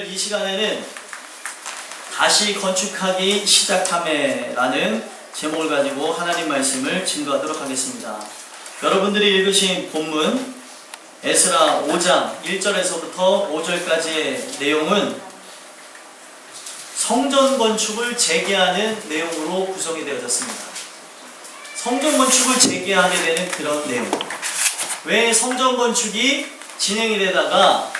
오늘 이 시간에는 다시 건축하기 시작함에라는 제목을 가지고 하나님 말씀을 증거하도록 하겠습니다. 여러분들이 읽으신 본문 에스라 5장 1절에서부터 5절까지의 내용은 성전 건축을 재개하는 내용으로 구성이 되어졌습니다. 성전 건축을 재개하게 되는 그런 내용. 왜 성전 건축이 진행이 되다가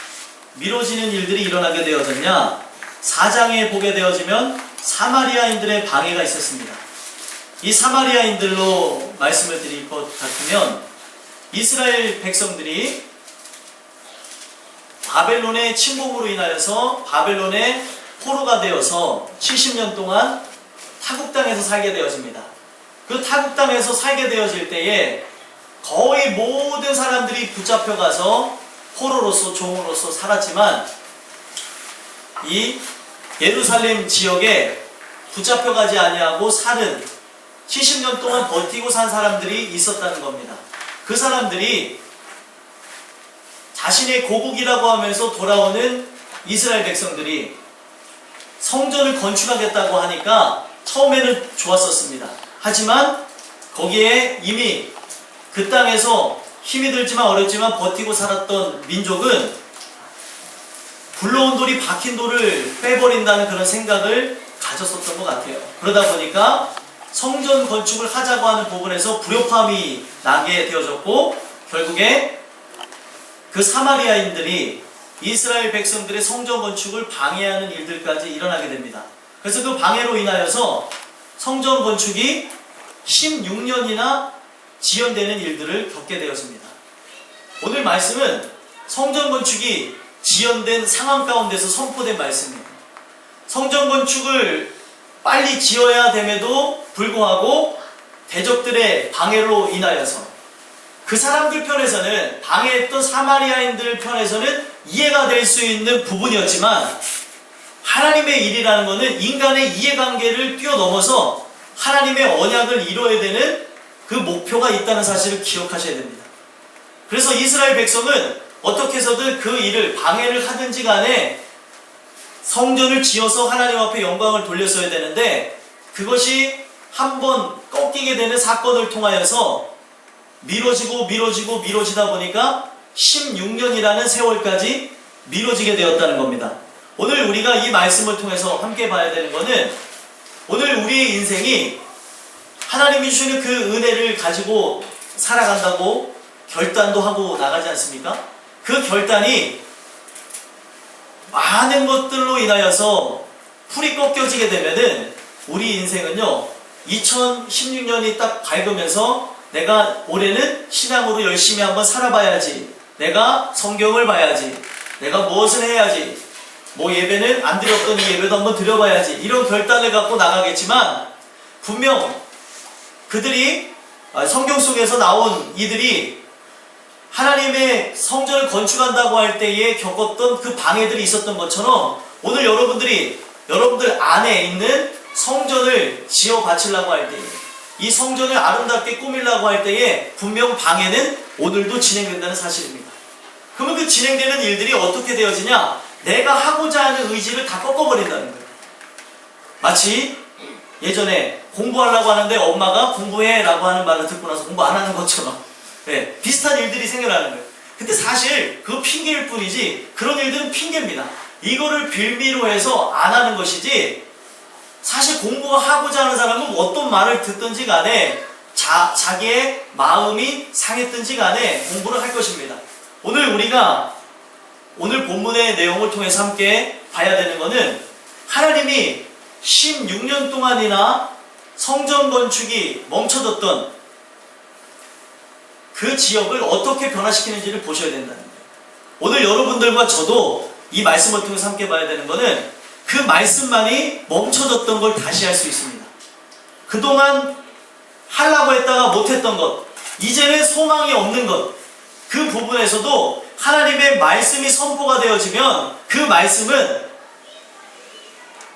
미뤄지는 일들이 일어나게 되어졌냐? 4장에 보게 되어지면 사마리아인들의 방해가 있었습니다. 이 사마리아인들로 말씀을 드릴 것 같으면 이스라엘 백성들이 바벨론의 침공으로 인하여서 바벨론의 포로가 되어서 70년 동안 타국 땅에서 살게 되어집니다. 그 타국 땅에서 살게 되어질 때에 거의 모든 사람들이 붙잡혀가서 포로로서 종으로서 살았지만 이 예루살렘 지역에 붙잡혀가지 아니하고 살은 70년 동안 버티고 산 사람들이 있었다는 겁니다. 그 사람들이 자신의 고국이라고 하면서 돌아오는 이스라엘 백성들이 성전을 건축하겠다고 하니까 처음에는 좋았었습니다. 하지만 거기에 이미 그 땅에서 힘이 들지만 어렵지만 버티고 살았던 민족은 굴러온 돌이 박힌 돌을 빼버린다는 그런 생각을 가졌었던 것 같아요. 그러다 보니까 성전 건축을 하자고 하는 부분에서 불협화음이 나게 되어졌고 결국에 그 사마리아인들이 이스라엘 백성들의 성전 건축을 방해하는 일들까지 일어나게 됩니다. 그래서 그 방해로 인하여서 성전 건축이 16년이나 지연되는 일들을 겪게 되었습니다. 오늘 말씀은 성전 건축이 지연된 상황 가운데서 선포된 말씀입니다. 성전 건축을 빨리 지어야 됨에도 불구하고 대적들의 방해로 인하여서 그 사람들 편에서는 방해했던 사마리아인들 편에서는 이해가 될 수 있는 부분이었지만 하나님의 일이라는 것은 인간의 이해관계를 뛰어넘어서 하나님의 언약을 이루어야 되는 그 목표가 있다는 사실을 기억하셔야 됩니다. 그래서 이스라엘 백성은 어떻게 해서든 그 일을 방해를 하든지 간에 성전을 지어서 하나님 앞에 영광을 돌렸어야 되는데 그것이 한번 꺾이게 되는 사건을 통하여서 미뤄지다 보니까 16년이라는 세월까지 미뤄지게 되었다는 겁니다. 오늘 우리가 이 말씀을 통해서 함께 봐야 되는 것은 오늘 우리의 인생이 하나님이 주시는 그 은혜를 가지고 살아간다고 결단도 하고 나가지 않습니까? 그 결단이 많은 것들로 인하여서 풀이 꺾여지게 되면은 우리 인생은요 2016년이 딱 밝으면서 내가 올해는 신앙으로 열심히 한번 살아봐야지, 내가 성경을 봐야지, 내가 무엇을 해야지, 뭐 예배는 안 드렸던 이 예배도 한번 드려봐야지, 이런 결단을 갖고 나가겠지만 분명 그들이 성경 속에서 나온 이들이 하나님의 성전을 건축한다고 할 때에 겪었던 그 방해들이 있었던 것처럼 오늘 여러분들 안에 있는 성전을 지어 바치려고 할 때에 이 성전을 아름답게 꾸미려고 할 때에 분명 방해는 오늘도 진행된다는 사실입니다. 그러면 그 진행되는 일들이 어떻게 되어지냐? 내가 하고자 하는 의지를 다 꺾어버린다는 거예요. 마치 예전에 공부하려고 하는데 엄마가 공부해 라고 하는 말을 듣고 나서 공부 안 하는 것처럼 비슷한 일들이 생겨나는 거예요. 근데 사실 그거 핑계일 뿐이지 그런 일들은 핑계입니다. 이거를 빌미로 해서 안 하는 것이지 사실 공부하고자 하는 사람은 어떤 말을 듣든지 간에 자기의 마음이 상했든지 간에 공부를 할 것입니다. 오늘 본문의 내용을 통해서 함께 봐야 되는 것은 하나님이 16년 동안이나 성전 건축이 멈춰졌던 그 지역을 어떻게 변화시키는지를 보셔야 된다는 거예요. 오늘 여러분들과 저도 이 말씀을 통해서 함께 봐야 되는 것은 그 말씀만이 멈춰졌던 걸 다시 할 수 있습니다. 그동안 하려고 했다가 못했던 것, 이제는 소망이 없는 것, 그 부분에서도 하나님의 말씀이 선포가 되어지면 그 말씀은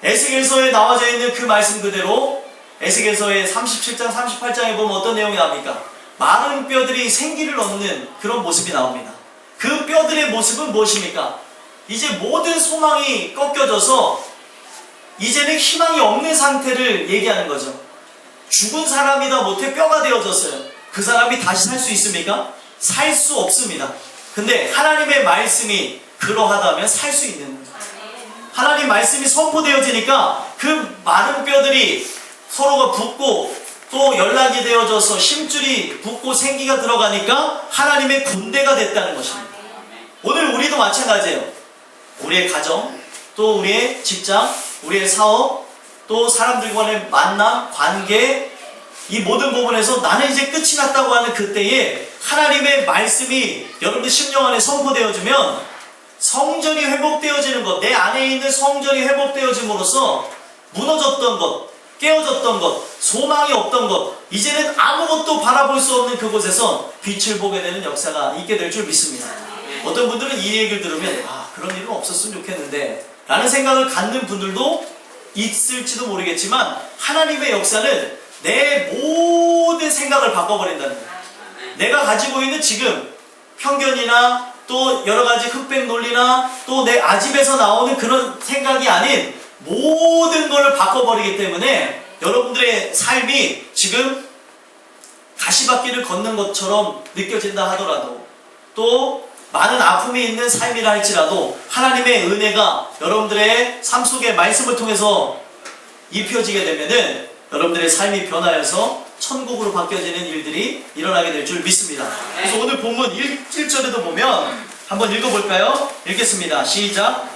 에스겔서에 나와져 있는 그 말씀 그대로 에스겔서의 37장 38장에 보면 어떤 내용이 나옵니까? 마른 뼈들이 생기를 얻는 그런 모습이 나옵니다. 그 뼈들의 모습은 무엇입니까? 이제 모든 소망이 꺾여져서 이제는 희망이 없는 상태를 얘기하는 거죠. 죽은 사람이다 못해 뼈가 되어졌어요. 그 사람이 다시 살 수 있습니까? 살 수 없습니다. 근데 하나님의 말씀이 그러하다면 살 수 있는 거예요. 하나님 말씀이 선포되어지니까 그 많은 뼈들이 서로가 붙고 또 연락이 되어져서 힘줄이 붙고 생기가 들어가니까 하나님의 군대가 됐다는 것입니다. 오늘 우리도 마찬가지예요. 우리의 가정, 또 우리의 직장, 우리의 사업, 또 사람들과의 만남, 관계, 이 모든 부분에서 나는 이제 끝이 났다고 하는 그때에 하나님의 말씀이 여러분들 심령 안에 선포되어지면 성전이 회복되어지는 것, 내 안에 있는 성전이 회복되어짐으로써 무너졌던 것, 깨어졌던 것, 소망이 없던 것, 이제는 아무것도 바라볼 수 없는 그곳에서 빛을 보게 되는 역사가 있게 될 줄 믿습니다. 어떤 분들은 이 얘기를 들으면 그런 일은 없었으면 좋겠는데 라는 생각을 갖는 분들도 있을지도 모르겠지만 하나님의 역사는 내 모든 생각을 바꿔버린다는 거예요. 내가 가지고 있는 지금 편견이나 또 여러가지 흑백 논리나 또 내 아집에서 나오는 그런 생각이 아닌 모든 걸 바꿔버리기 때문에 여러분들의 삶이 지금 가시밭길을 걷는 것처럼 느껴진다 하더라도 또 많은 아픔이 있는 삶이라 할지라도 하나님의 은혜가 여러분들의 삶 속에 말씀을 통해서 입혀지게 되면은 여러분들의 삶이 변하여서 천국으로 바뀌어지는 일들이 일어나게 될 줄 믿습니다. 그래서 오늘 본문 1절에도 보면 한번 읽어볼까요? 읽겠습니다. 시작.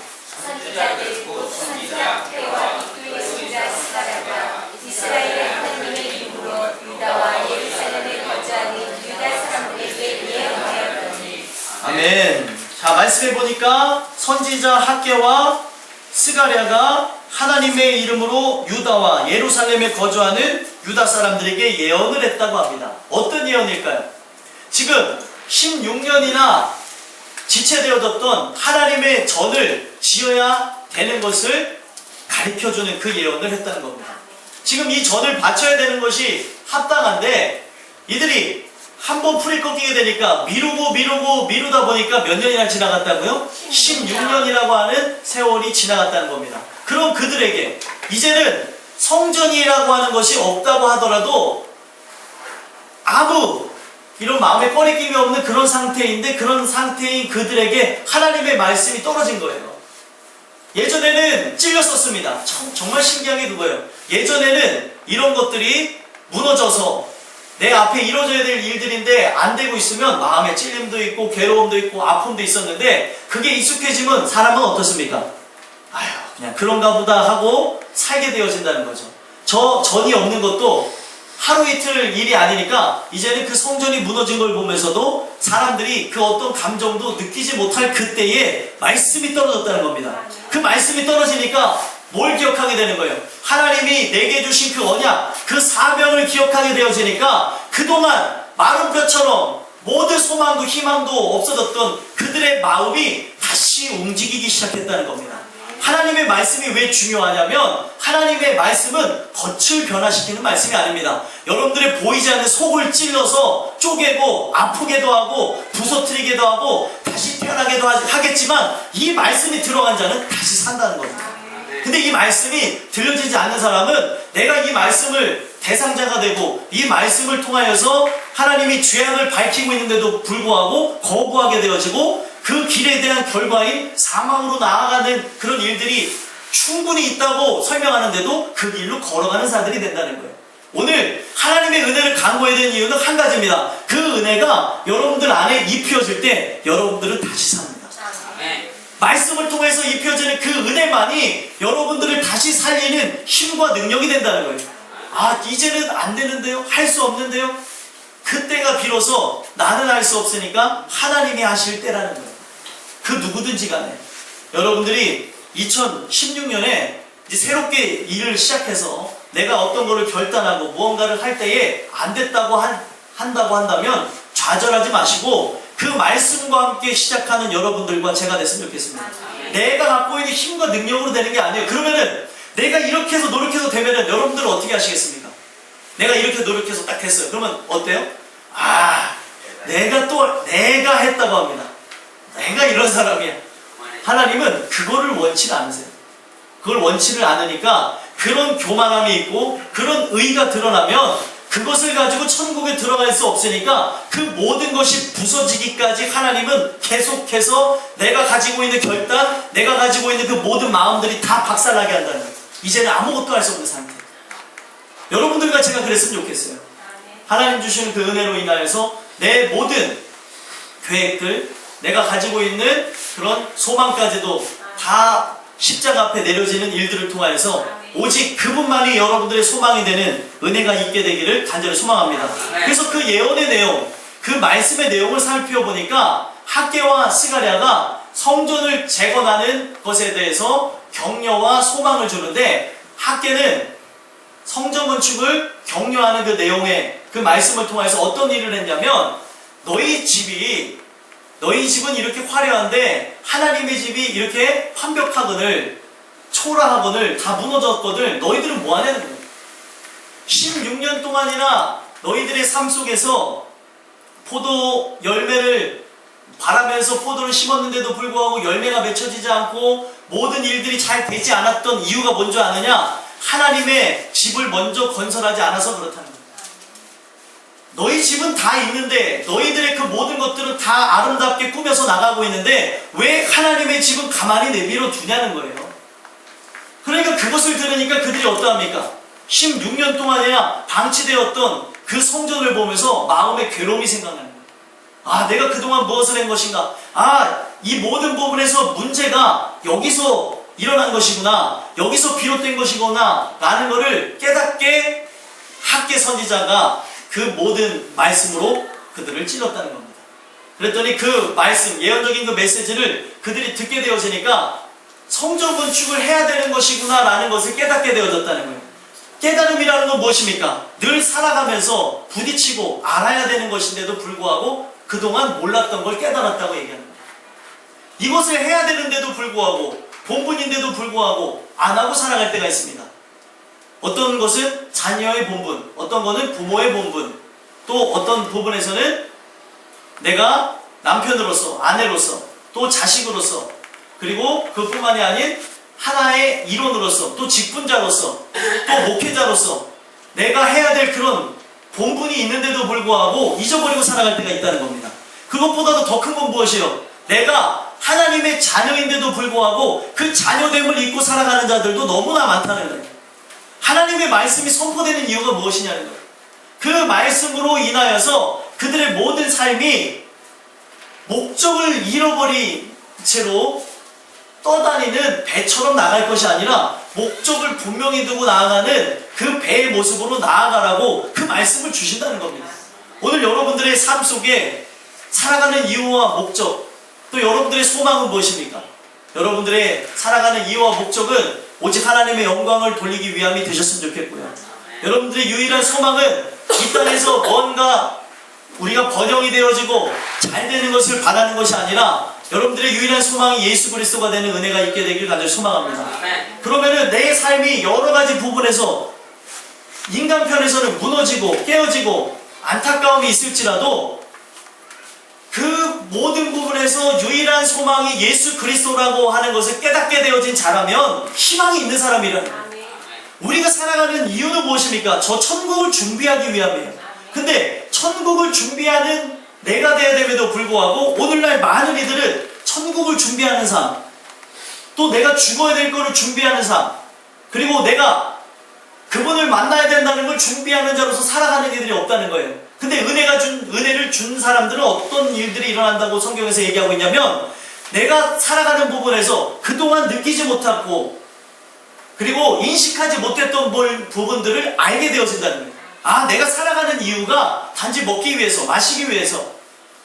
선지자들 곧 선지자 태와 이끌의 손자 스가랴가 이스라엘의 하나님의 이름으로 유다와 예루살렘에 거주하는 유다 사람들에게 예언하였더니. 아멘. 자, 말씀해 보니까 선지자 학개와 스가랴가 하나님의 이름으로 유다와 예루살렘에 거주하는 유다 사람들에게 예언을 했다고 합니다. 어떤 예언일까요? 지금 16년이나 지체되어졌던 하나님의 전을 지어야 되는 것을 가르쳐주는 그 예언을 했다는 겁니다. 지금 이 전을 바쳐야 되는 것이 합당한데 이들이 한번 풀이 꺾이게 되니까 미루다 보니까 몇 년이나 지나갔다고요? 16년이라고 하는 세월이 지나갔다는 겁니다. 그럼 그들에게 이제는 성전이라고 하는 것이 없다고 하더라도 아무 이런 마음에 꺼리낌이 없는 그런 상태인데 그런 상태인 그들에게 하나님의 말씀이 떨어진 거예요. 예전에는 찔렸었습니다. 정말 신기한 게 그거예요. 예전에는 이런 것들이 무너져서 내 앞에 이루어져야 될 일들인데 안 되고 있으면 마음에 찔림도 있고 괴로움도 있고 아픔도 있었는데 그게 익숙해지면 사람은 어떻습니까? 아휴 그냥 그런가 보다 하고 살게 되어진다는 거죠. 저 전이 없는 것도 하루 이틀 일이 아니니까 이제는 그 성전이 무너진 걸 보면서도 사람들이 그 어떤 감정도 느끼지 못할 그때에 말씀이 떨어졌다는 겁니다. 그 말씀이 떨어지니까 뭘 기억하게 되는 거예요? 하나님이 내게 주신 그 언약, 그 사명을 기억하게 되어지니까 그동안 마른 뼈처럼 모든 소망도 희망도 없어졌던 그들의 마음이 다시 움직이기 시작했다는 겁니다. 하나님의 말씀이 왜 중요하냐면 하나님의 말씀은 겉을 변화시키는 말씀이 아닙니다. 여러분들의 보이지 않는 속을 찔러서 쪼개고 아프게도 하고 부서뜨리게도 하고 다시 태어나게도 하겠지만 이 말씀이 들어간 자는 다시 산다는 겁니다. 근데 이 말씀이 들려지지 않는 사람은 내가 이 말씀을 대상자가 되고 이 말씀을 통하여서 하나님이 죄악을 밝히고 있는데도 불구하고 거부하게 되어지고 그 길에 대한 결과인 사망으로 나아가는 그런 일들이 충분히 있다고 설명하는데도 그 길로 걸어가는 사람들이 된다는 거예요. 오늘 하나님의 은혜를 강구해야 되는 이유는 한 가지입니다. 그 은혜가 여러분들 안에 입혀질 때 여러분들은 다시 삽니다. 말씀을 통해서 입혀지는 그 은혜만이 여러분들을 다시 살리는 힘과 능력이 된다는 거예요. 이제는 안 되는데요? 할 수 없는데요? 그때가 비로소 나는 할 수 없으니까 하나님이 하실 때라는 거예요. 그 누구든지 간에 여러분들이 2016년에 이제 새롭게 일을 시작해서 내가 어떤 거를 결단하고 무언가를 할 때에 안 됐다고 한다고 한다면 좌절하지 마시고 그 말씀과 함께 시작하는 여러분들과 제가 됐으면 좋겠습니다. 내가 갖고 있는 힘과 능력으로 되는 게 아니에요. 그러면은 내가 이렇게 해서 노력해서 되면은 여러분들은 어떻게 하시겠습니까? 내가 이렇게 노력해서 딱 됐어요. 그러면 어때요? 내가 했다고 합니다. 내가 이런 사람이야. 하나님은 그거를 원치를 않으세요. 그걸 원치를 않으니까 그런 교만함이 있고 그런 의의가 드러나면 그것을 가지고 천국에 들어갈 수 없으니까 그 모든 것이 부서지기까지 하나님은 계속해서 내가 가지고 있는 결단, 내가 가지고 있는 그 모든 마음들이 다 박살나게 한다는 거예요. 이제는 아무것도 할 수 없는 상태. 여러분들과 제가 그랬으면 좋겠어요. 하나님 주시는 그 은혜로 인하여서 내 모든 계획들, 내가 가지고 있는 그런 소망까지도 다 십자가 앞에 내려지는 일들을 통하여서 오직 그분만이 여러분들의 소망이 되는 은혜가 있게 되기를 간절히 소망합니다. 그래서 그 예언의 내용, 그 말씀의 내용을 살펴보니까 학개와 스가랴가 성전을 재건하는 것에 대해서 격려와 소망을 주는데, 학개는 성전 건축을 격려하는 그 내용의 그 말씀을 통해서 어떤 일을 했냐면, 너희 집은 이렇게 화려한데 하나님의 집이 이렇게 완벽하거늘 초라하거늘 다 무너졌거늘 너희들은 뭐 하냐는 거예요. 16년 동안이나 너희들의 삶 속에서 포도 열매를 바라면서 포도를 심었는데도 불구하고 열매가 맺혀지지 않고 모든 일들이 잘 되지 않았던 이유가 뭔지 아느냐? 하나님의 집을 먼저 건설하지 않아서 그렇다는 거예요. 너희 집은 다 있는데, 너희들의 그 모든 것들은 다 아름답게 꾸며서 나가고 있는데 왜 하나님의 집은 가만히 내밀어 두냐는 거예요. 그러니까 그것을 들으니까 그들이 어떠합니까? 16년 동안이나 방치되었던 그 성전을 보면서 마음의 괴로움이 생각나는 거예요. 아, 내가 그동안 무엇을 한 것인가? 아, 이 모든 부분에서 문제가 여기서 일어난 것이구나, 여기서 비롯된 것이구나 라는 것을 깨닫게 학개 선지자가 그 모든 말씀으로 그들을 찔렀다는 겁니다. 그랬더니 그 말씀, 예언적인 그 메시지를 그들이 듣게 되어지니까 성전 건축을 해야 되는 것이구나 라는 것을 깨닫게 되어졌다는 거예요. 깨달음이라는 건 무엇입니까? 늘 살아가면서 부딪히고 알아야 되는 것인데도 불구하고 그동안 몰랐던 걸 깨달았다고 얘기하는 거예요. 이것을 해야 되는데도 불구하고, 본분인데도 불구하고 안 하고 살아갈 때가 있습니다. 어떤 것은 자녀의 본분, 어떤 것은 부모의 본분, 또 어떤 부분에서는 내가 남편으로서, 아내로서, 또 자식으로서, 그리고 그뿐만이 아닌 하나의 일원으로서, 또 직분자로서, 또 목회자로서 내가 해야 될 그런 본분이 있는데도 불구하고 잊어버리고 살아갈 때가 있다는 겁니다. 그것보다도 더 큰 건 무엇이요? 내가 하나님의 자녀인데도 불구하고 그 자녀됨을 잊고 살아가는 자들도 너무나 많다는 거예요. 하나님의 말씀이 선포되는 이유가 무엇이냐는 거예요. 그 말씀으로 인하여서 그들의 모든 삶이 목적을 잃어버린 채로 떠다니는 배처럼 나갈 것이 아니라 목적을 분명히 두고 나아가는 그 배의 모습으로 나아가라고 그 말씀을 주신다는 겁니다. 오늘 여러분들의 삶 속에 살아가는 이유와 목적, 또 여러분들의 소망은 무엇입니까? 여러분들의 살아가는 이유와 목적은 오직 하나님의 영광을 돌리기 위함이 되셨으면 좋겠고요. 여러분들의 유일한 소망은 이 땅에서 뭔가 우리가 번영이 되어지고 잘 되는 것을 바라는 것이 아니라 여러분들의 유일한 소망이 예수 그리스도가 되는 은혜가 있게 되길 간절히 소망합니다. 그러면은 내 삶이 여러 가지 부분에서 인간 편에서는 무너지고 깨어지고 안타까움이 있을지라도 그 모든 부분에서 유일한 소망이 예수 그리스도라고 하는 것을 깨닫게 되어진 자라면 희망이 있는 사람이라는 거예요. 우리가 살아가는 이유는 무엇입니까? 저 천국을 준비하기 위함이에요. 근데 천국을 준비하는 내가 되어야 됨에도 불구하고 오늘날 많은 이들은 천국을 준비하는 삶, 또 내가 죽어야 될 거를 준비하는 삶, 그리고 내가 그분을 만나야 된다는 걸 준비하는 자로서 살아가는 이들이 없다는 거예요. 근데 은혜를 준 사람들은 어떤 일들이 일어난다고 성경에서 얘기하고 있냐면, 내가 살아가는 부분에서 그동안 느끼지 못하고 그리고 인식하지 못했던 부분들을 알게 되어진다는 거예요. 아, 내가 살아가는 이유가 단지 먹기 위해서, 마시기 위해서,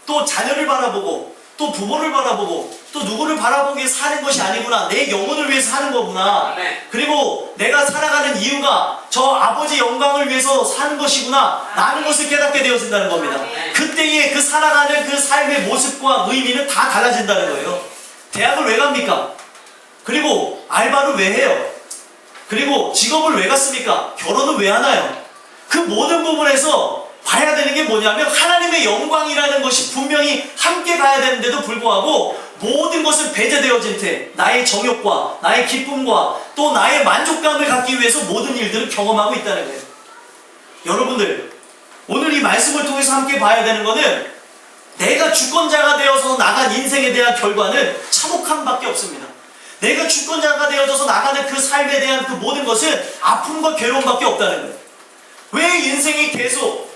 또 자녀를 바라보고, 또 부모를 바라보고, 또 누구를 바라보기 위해 사는 것이 아니구나. 내 영혼을 위해서 사는 거구나. 그리고 내가 살아가는 이유가 저 아버지 영광을 위해서 사는 것이구나 라는 것을 깨닫게 되어진다는 겁니다. 그때의 그 살아가는 그 삶의 모습과 의미는 다 달라진다는 거예요. 대학을 왜 갑니까? 그리고 알바를 왜 해요? 그리고 직업을 왜 갔습니까? 결혼을 왜 하나요? 그 모든 부분에서 봐야 되는 게 뭐냐면 하나님의 영광이라는 것이 분명히 함께 가야 되는데도 불구하고 모든 것은 배제되어진 채 나의 정욕과 나의 기쁨과 또 나의 만족감을 갖기 위해서 모든 일들을 경험하고 있다는 거예요. 여러분들, 오늘 이 말씀을 통해서 함께 봐야 되는 것은 내가 주권자가 되어서 나간 인생에 대한 결과는 참혹함밖에 없습니다. 내가 주권자가 되어져서 나가는 그 삶에 대한 그 모든 것은 아픔과 괴로움밖에 없다는 거예요. 왜 인생이 계속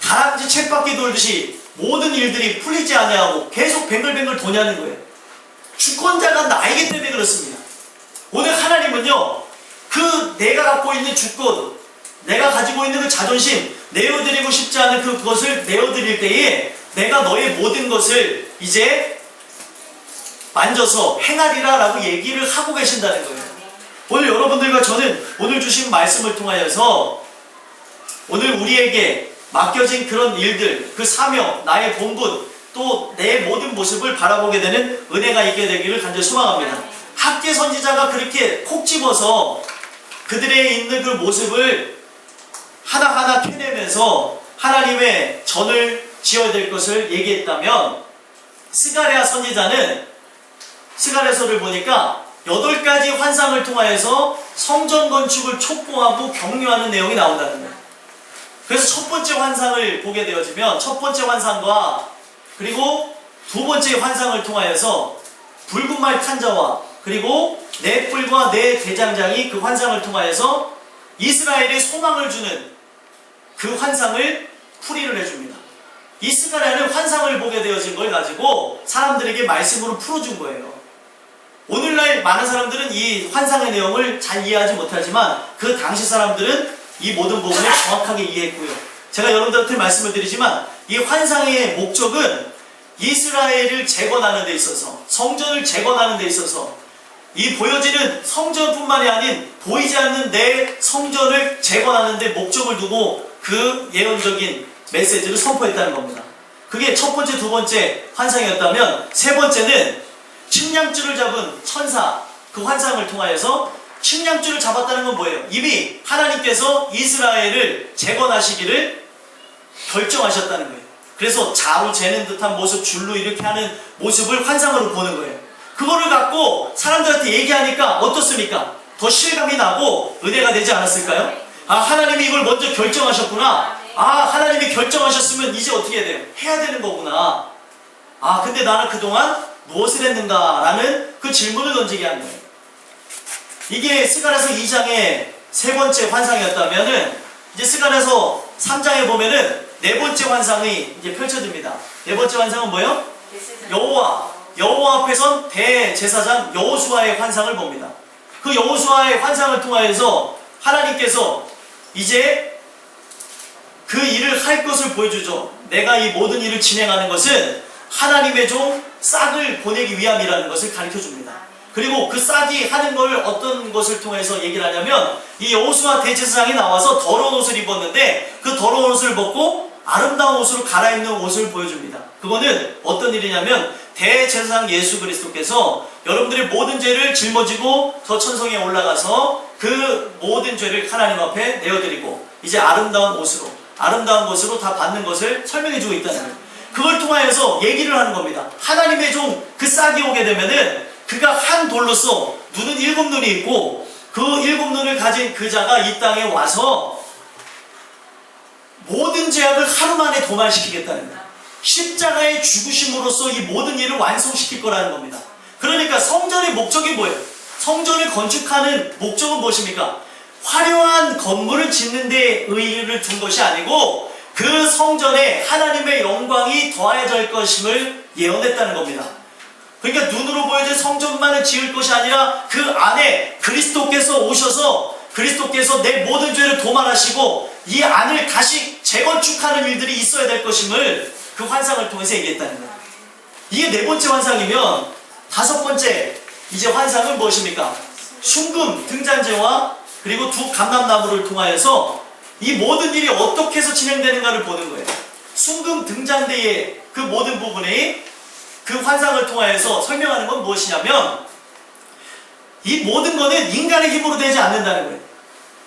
다람쥐 쳇바퀴 돌듯이 모든 일들이 풀리지 않냐고 계속 뱅글뱅글 도냐는 거예요. 주권자가 나이기 때문에 그렇습니다. 오늘 하나님은요, 그 내가 갖고 있는 주권, 내가 가지고 있는 그 자존심, 내어드리고 싶지 않은 그것을 내어드릴 때에 내가 너의 모든 것을 이제 만져서 행하리라 라고 얘기를 하고 계신다는 거예요. 오늘 여러분들과 저는 오늘 주신 말씀을 통하여서 오늘 우리에게 맡겨진 그런 일들, 그 사명, 나의 본분, 또 내 모든 모습을 바라보게 되는 은혜가 있게 되기를 간절히 소망합니다. 학계 선지자가 그렇게 콕 집어서 그들의 있는 그 모습을 하나하나 캐내면서 하나님의 전을 지어야 될 것을 얘기했다면, 스가랴 선지자는 스가랴서를 보니까 8가지 환상을 통하여서 성전 건축을 촉구하고 격려하는 내용이 나온다는 거예요. 그래서 첫 번째 환상을 보게 되어지면 첫 번째 환상과 그리고 두 번째 환상을 통하여서 붉은 말 탄 자와 그리고 네 뿔과 네 대장장이 그 환상을 통하여서 이스라엘에 소망을 주는 그 환상을 풀이를 해줍니다. 이 스가랴는 환상을 보게 되어진 걸 가지고 사람들에게 말씀으로 풀어준 거예요. 오늘날 많은 사람들은 이 환상의 내용을 잘 이해하지 못하지만 그 당시 사람들은 이 모든 부분을 정확하게 이해했고요. 제가 여러분들한테 말씀을 드리지만 이 환상의 목적은 이스라엘을 재건하는 데 있어서, 성전을 재건하는 데 있어서 이 보여지는 성전뿐만이 아닌 보이지 않는 내 성전을 재건하는 데 목적을 두고 그 예언적인 메시지를 선포했다는 겁니다. 그게 첫 번째, 두 번째 환상이었다면, 세 번째는 측량줄을 잡은 천사, 그 환상을 통하여서 측량줄을 잡았다는 건 뭐예요? 이미 하나님께서 이스라엘을 재건하시기를 결정하셨다는 거예요. 그래서 자로 재는 듯한 모습, 줄로 이렇게 하는 모습을 환상으로 보는 거예요. 그거를 갖고 사람들한테 얘기하니까 어떻습니까? 더 실감이 나고 은혜가 되지 않았을까요? 아, 하나님이 이걸 먼저 결정하셨구나. 아, 하나님이 결정하셨으면 이제 어떻게 해야 돼요? 해야 되는 거구나. 아, 근데 나는 그동안 무엇을 했는가? 라는 그 질문을 던지게 한 거예요. 이게 스가랴서 2장의 세 번째 환상이었다면은, 이제 스가랴서 3장에 보면은 네 번째 환상이 이제 펼쳐집니다. 네 번째 환상은 뭐예요? 여호와 앞에선 대제사장 여호수아의 환상을 봅니다. 그 여호수아의 환상을 통하여서 하나님께서 이제 그 일을 할 것을 보여주죠. 내가 이 모든 일을 진행하는 것은 하나님의 종 싹을 보내기 위함이라는 것을 가르쳐줍니다. 그리고 그 싹이 하는 걸 어떤 것을 통해서 얘기를 하냐면, 이 여호수아 대제사장이 나와서 더러운 옷을 입었는데 그 더러운 옷을 벗고 아름다운 옷으로 갈아입는 옷을 보여줍니다. 그거는 어떤 일이냐면, 대제사장 예수 그리스도께서 여러분들의 모든 죄를 짊어지고 저 천성에 올라가서 그 모든 죄를 하나님 앞에 내어드리고 이제 아름다운 것으로 다 받는 것을 설명해주고 있다는 거예요. 그걸 통하여서 얘기를 하는 겁니다. 하나님의 종 그 싹이 오게 되면은 그가 한 돌로서 눈은 7눈이 있고 그 7눈을 가진 그 자가 이 땅에 와서 모든 죄악을 하루 만에 도말시키겠다는 거예요. 십자가의 죽으심으로써 이 모든 일을 완성시킬 거라는 겁니다. 그러니까 성전의 목적이 뭐예요? 성전을 건축하는 목적은 무엇입니까? 화려한 건물을 짓는 데 의의를 둔 것이 아니고 그 성전에 하나님의 영광이 더해질 것임을 예언했다는 겁니다. 그러니까 눈으로 보여진 성전만을 지을 것이 아니라 그 안에 그리스도께서 오셔서 그리스도께서 내 모든 죄를 도말하시고 이 안을 다시 재건축하는 일들이 있어야 될 것임을 그 환상을 통해서 얘기했다는 거예요. 이게 네 번째 환상이면 다섯 번째 이제 환상은 무엇입니까? 순금 등잔재와 그리고 두 감람나무를 통하여서 이 모든 일이 어떻게 해서 진행되는가를 보는 거예요. 순금 등잔대의 그 모든 부분이 그 환상을 통하여서 설명하는 건 무엇이냐면, 이 모든 것은 인간의 힘으로 되지 않는다는 거예요.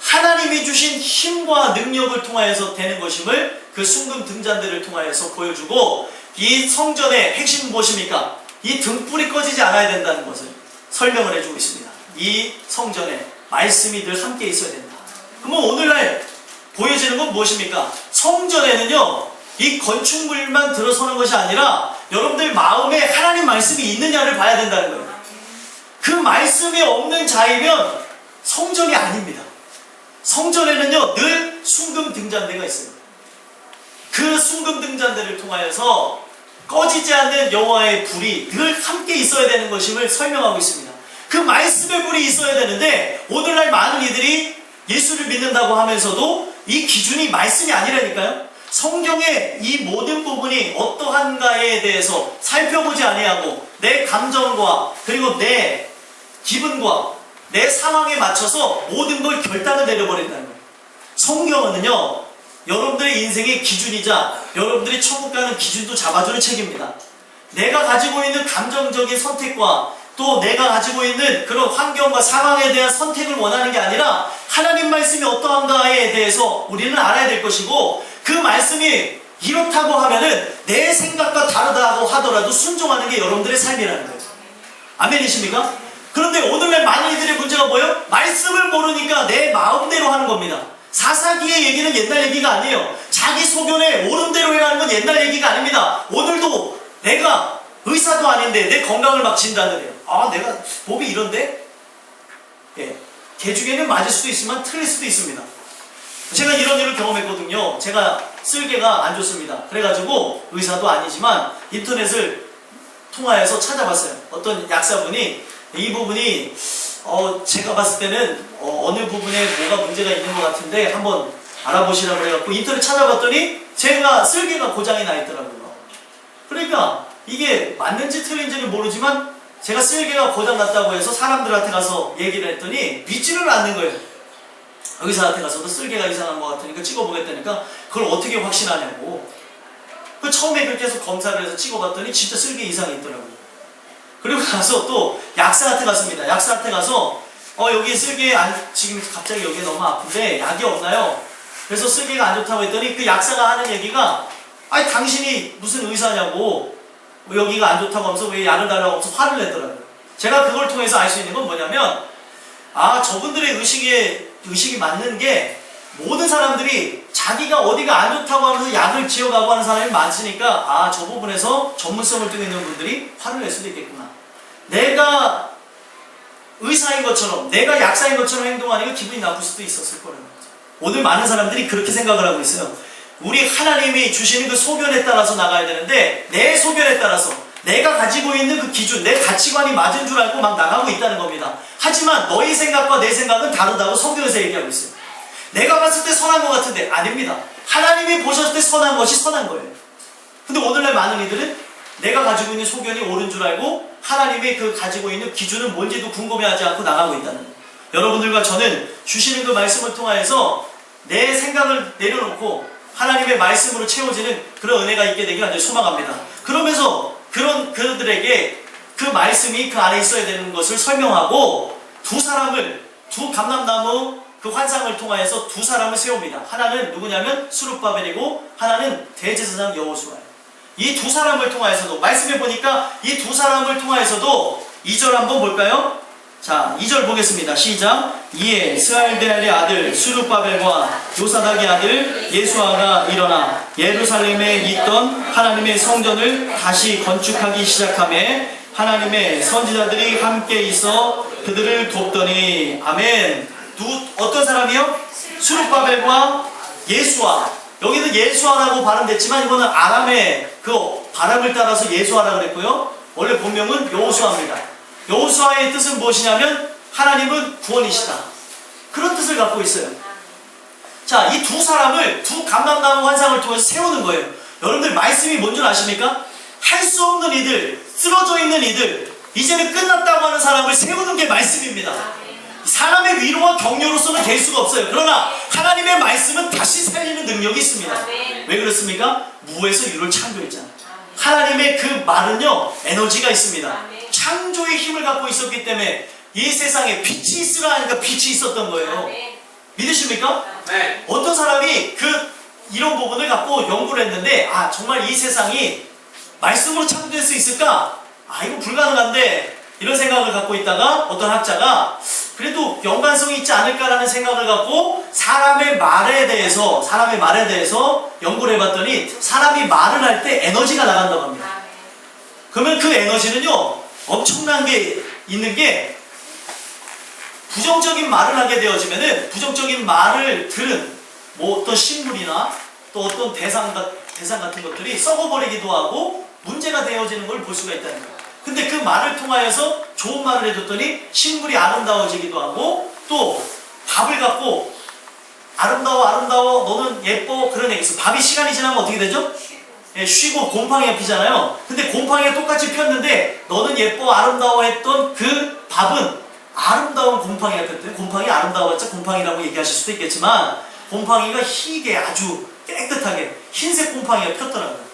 하나님이 주신 힘과 능력을 통하여서 되는 것임을 그 순금 등잔대를 통하여서 보여주고, 이 성전의 핵심은 무엇입니까? 이 등불이 꺼지지 않아야 된다는 것을 설명을 해주고 있습니다. 이 성전에 말씀이 늘 함께 있어야 된다. 그러면 오늘날 보여지는 건 무엇입니까? 성전에는요, 이 건축물만 들어서는 것이 아니라 여러분들 마음에 하나님 말씀이 있느냐를 봐야 된다는 거예요. 그 말씀이 없는 자이면 성전이 아닙니다. 성전에는요, 늘 순금 등잔대가 있어요. 그 순금 등잔대를 통하여서 꺼지지 않는 여호와의 불이 늘 함께 있어야 되는 것임을 설명하고 있습니다. 그 말씀의 불이 있어야 되는데 오늘날 많은 이들이 예수를 믿는다고 하면서도 이 기준이 말씀이 아니라니까요. 성경의 이 모든 부분이 어떠한가에 대해서 살펴보지 아니하고 내 감정과 그리고 내 기분과 내 상황에 맞춰서 모든 걸 결단을 내려버린다는 거예요. 성경은요, 여러분들의 인생의 기준이자 여러분들이 천국 가는 기준도 잡아주는 책입니다. 내가 가지고 있는 감정적인 선택과 또 내가 가지고 있는 그런 환경과 상황에 대한 선택을 원하는 게 아니라 하나님 말씀이 어떠한가에 대해서 우리는 알아야 될 것이고, 그 말씀이 이렇다고 하면은 내 생각과 다르다고 하더라도 순종하는 게 여러분들의 삶이라는 거예요. 아멘이십니까? 그런데 오늘날 많은 이들의 문제가 뭐예요? 말씀을 모르니까 내 마음대로 하는 겁니다. 사사기의 얘기는 옛날 얘기가 아니에요. 자기 소견에 오른대로 해가는 건 옛날 얘기가 아닙니다. 오늘도 내가 의사도 아닌데 내 건강을 막 진단을 해요. 아, 내가 몸이 이런데? 예, 개중에는 맞을 수도 있지만 틀릴 수도 있습니다. 제가 이런 일을 경험했거든요. 제가 쓸개가 안 좋습니다. 그래가지고 의사도 아니지만 인터넷을 통하여서 찾아봤어요. 어떤 약사분이 이 부분이 제가 봤을 때는 어느 부분에 뭐가 문제가 있는 것 같은데 한번 알아보시라고 그래갖고 인터넷 찾아봤더니 제가 쓸개가 고장이 나 있더라고요. 그러니까 이게 맞는지 틀린지는 모르지만 제가 쓸개가 고장 났다고 해서 사람들한테 가서 얘기를 했더니 믿지를 않는 거예요. 의사한테 가서도 쓸개가 이상한 것 같으니까 찍어보겠다니까 그걸 어떻게 확신하냐고. 그 처음에 그렇게 해서 검사를 해서 찍어봤더니 진짜 쓸개 이상이 있더라고요. 그리고 나서 또 약사한테 갔습니다. 약사한테 가서 여기 쓸개 지금 갑자기 여기 너무 아픈데 약이 없나요? 그래서 쓸개가 안 좋다고 했더니 그 약사가 하는 얘기가, 아니 당신이 무슨 의사냐고, 여기가 안 좋다고 하면서 왜 약을 달라고 하면서 화를 냈더라고요. 제가 그걸 통해서 알 수 있는 건 뭐냐면, 저분들의 의식이 맞는 게, 모든 사람들이 자기가 어디가 안 좋다고 하면서 약을 지어가고 하는 사람이 많으니까 저 부분에서 전문성을 띠고 있는 분들이 화를 낼 수도 있겠구나. 내가 의사인 것처럼, 내가 약사인 것처럼 행동하니까 기분이 나쁠 수도 있었을 거라는 거죠. 오늘 많은 사람들이 그렇게 생각을 하고 있어요. 우리 하나님이 주시는 그 소견에 따라서 나가야 되는데, 내 소견에 따라서 내가 가지고 있는 그 기준, 내 가치관이 맞은 줄 알고 막 나가고 있다는 겁니다. 하지만 너희 생각과 내 생각은 다르다고 성경에서 얘기하고 있어요. 내가 봤을 때 선한 것 같은데 아닙니다. 하나님이 보셨을 때 선한 것이 선한 거예요. 근데 오늘날 많은 이들은 내가 가지고 있는 소견이 옳은 줄 알고 하나님이 그 가지고 있는 기준은 뭔지도 궁금해하지 않고 나가고 있다는 거예요. 여러분들과 저는 주시는 그 말씀을 통하여서 내 생각을 내려놓고 하나님의 말씀으로 채워지는 그런 은혜가 있게 되길 간절히 소망합니다. 그러면서 그런 그들에게 그 말씀이 그 안에 있어야 되는 것을 설명하고, 두 감람나무 그 환상을 통하여서 두 사람을 세웁니다. 하나는 누구냐면 수룹바벨이고 하나는 대제사장 여호수아예요. 이 두 사람을 통하여서도, 말씀해 보니까 이 두 사람을 통하여서도 2절 한번 볼까요? 자, 2절 보겠습니다. 시작. 이에 스알데알의 아들 수룹바벨과 요사닥의 아들 예수아가 일어나 예루살렘에 있던 하나님의 성전을 다시 건축하기 시작하며 하나님의 선지자들이 함께 있어 그들을 돕더니. 아멘. 어떤 사람이요? 수룹바벨과 예수아. 여기는 예수아라고 발음됐지만 이거는 아람의 그 발음을 따라서 예수아라고 그랬고요. 원래 본명은 여호수아입니다. 여호수아의 뜻은 무엇이냐면 하나님은 구원이시다, 그런 뜻을 갖고 있어요. 자, 이 두 사람을 두 감람나무 환상을 통해서 세우는 거예요. 여러분들 말씀이 뭔 줄 아십니까? 할 수 없는 이들, 쓰러져 있는 이들, 이제는 끝났다고 하는 사람을 세우는 게 말씀입니다. 사람의 위로와 격려로서는 될 수가 없어요. 그러나 하나님의 말씀은 다시 살리는 능력이 있습니다. 왜 그렇습니까? 무에서 유를 창조했잖아요. 하나님의 그 말은요, 에너지가 있습니다. 창조의 힘을 갖고 있었기 때문에 이 세상에 빛이 있으라 하니까 빛이 있었던 거예요. 믿으십니까? 네. 어떤 사람이 이런 부분을 갖고 연구를 했는데, 정말 이 세상이 말씀으로 창조될 수 있을까? 아 이거 불가능한데 이런 생각을 갖고 있다가 어떤 학자가 그래도 연관성이 있지 않을까라는 생각을 갖고 사람의 말에 대해서 연구를 해봤더니 사람이 말을 할 때 에너지가 나간다고 합니다. 그러면 그 에너지는요 엄청난 게 있는 게 부정적인 말을 하게 되어지면은 부정적인 말을 들은 뭐 어떤 식물이나 또 어떤 대상 같은 것들이 썩어버리기도 하고 문제가 되어지는 걸 볼 수가 있다는 거예요. 근데 그 말을 통하여서 좋은 말을 해줬더니 식물이 아름다워지기도 하고 또 밥을 갖고 아름다워 너는 예뻐 그런 얘기 있어. 밥이 시간이 지나면 어떻게 되죠? 예, 쉬고 곰팡이가 피잖아요. 근데 곰팡이가 똑같이 피었는데 너는 예뻐 아름다워 했던 그 밥은 아름다운 곰팡이가 피었대요. 곰팡이 아름다워봤자 곰팡이라고 얘기하실 수도 있겠지만 곰팡이가 희게 아주 깨끗하게 흰색 곰팡이가 폈더라고요.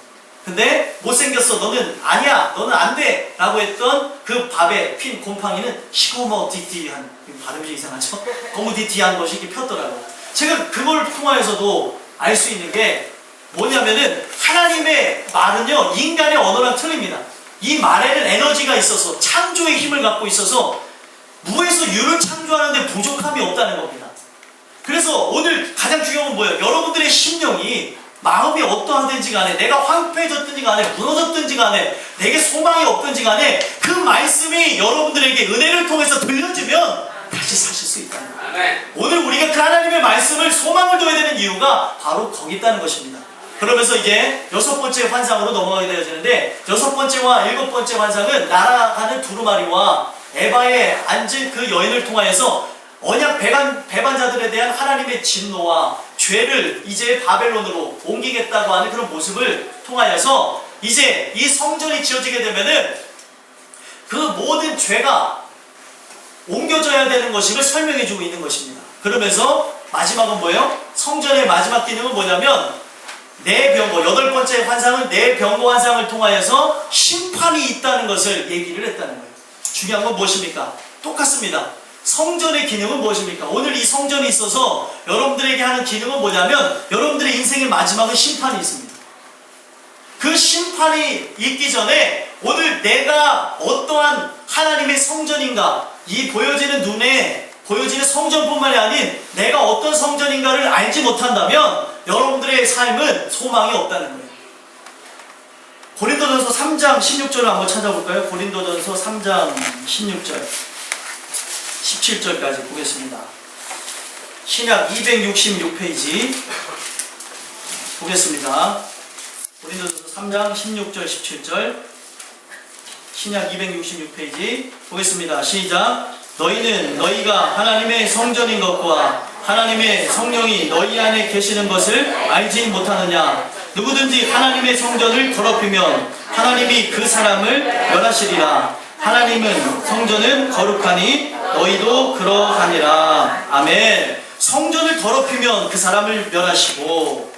근데 못생겼어 너는 아니야 너는 안 돼 라고 했던 그 밥에 핀 곰팡이는 시커머디티한 발음이 좀 이상하죠? 거무디티한 것이 이렇게 폈더라고요. 제가 그걸 통하여서도 알 수 있는 게 뭐냐면은 하나님의 말은요 인간의 언어랑 틀립니다. 이 말에는 에너지가 있어서 창조의 힘을 갖고 있어서 무에서 유를 창조하는데 부족함이 없다는 겁니다. 그래서 오늘 가장 중요한 건 뭐예요? 여러분들의 심령이 마음이 어떠하든지 간에 내가 황폐해졌든지 간에 무너졌든지 간에 내게 소망이 없든지 간에 그 말씀이 여러분들에게 은혜를 통해서 들려주면 다시 사실 수 있다는 거예요. 오늘 우리가 그 하나님의 말씀을 소망을 둬야 되는 이유가 바로 거기 있다는 것입니다. 그러면서 이제 6번째 환상으로 넘어가게 되어지는데 6번째와 7번째 환상은 날아가는 두루마리와 에바에 앉은 그 여인을 통하여서 언약 배반자들에 대한 하나님의 진노와 죄를 이제 바벨론으로 옮기겠다고 하는 그런 모습을 통하여서 이제 이 성전이 지어지게 되면은 그 모든 죄가 옮겨져야 되는 것임을 설명해 주고 있는 것입니다. 그러면서 마지막은 뭐예요? 성전의 마지막 기능은 뭐냐면 내 병거, 8번째 환상은 내 병거 환상을 통하여서 심판이 있다는 것을 얘기를 했다는 거예요. 중요한 건 무엇입니까? 똑같습니다. 성전의 기능은 무엇입니까? 오늘 이 성전이 있어서 여러분들에게 하는 기능은 뭐냐면 여러분들의 인생의 마지막은 심판이 있습니다. 그 심판이 있기 전에 오늘 내가 어떠한 하나님의 성전인가 이 보여지는 눈에 보여지는 성전뿐만이 아닌 내가 어떤 성전인가를 알지 못한다면 여러분들의 삶은 소망이 없다는 거예요. 고린도전서 3장 16절을 한번 찾아볼까요? 고린도전서 3장 16절 17절까지 보겠습니다. 신약 266페이지 보겠습니다. 고린도전서 3장 16절 17절 신약 266페이지 보겠습니다. 시작. 너희는 너희가 하나님의 성전인 것과 하나님의 성령이 너희 안에 계시는 것을 알지 못하느냐. 누구든지 하나님의 성전을 더럽히면 하나님이 그 사람을 멸하시리라. 하나님은 성전은 거룩하니 너희도 그러하니라. 아멘. 성전을 더럽히면 그 사람을 멸하시고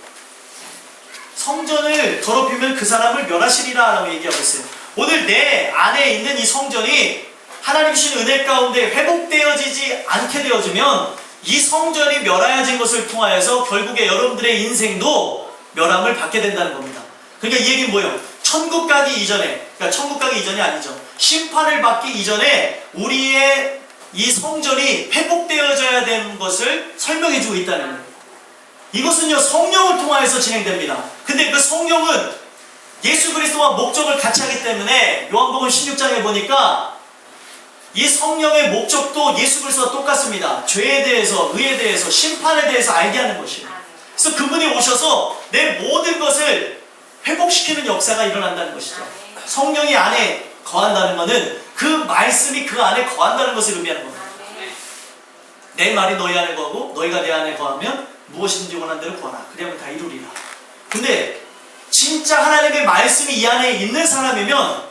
성전을 더럽히면 그 사람을 멸하시리라 라고 얘기하고 있어요. 오늘 내 안에 있는 이 성전이 하나님 주신 은혜 가운데 회복되어지지 않게 되어지면 이 성전이 멸하여진 것을 통하여서 결국에 여러분들의 인생도 멸함을 받게 된다는 겁니다. 그러니까 이 얘기는 뭐예요? 천국 가기 이전에, 그러니까 천국 가기 이전이 아니죠. 심판을 받기 이전에 우리의 이 성전이 회복되어져야 되는 것을 설명해주고 있다는 거예요. 이것은요 성령을 통하여서 진행됩니다. 근데 그 성령은 예수 그리스도와 목적을 같이 하기 때문에 요한복음 16장에 보니까 이 성령의 목적도 예수 그리스도와 똑같습니다. 죄에 대해서, 의에 대해서, 심판에 대해서 알게 하는 것이에요. 그래서 그분이 오셔서 내 모든 것을 회복시키는 역사가 일어난다는 것이죠. 성령이 안에 거한다는 것은 그 말씀이 그 안에 거한다는 것을 의미하는 겁니다. 내 말이 너희 안에 거하고 너희가 내 안에 거하면 무엇이든지 원하는 대로 구하라. 그러면 다 이루리라. 근데 진짜 하나님의 말씀이 이 안에 있는 사람이면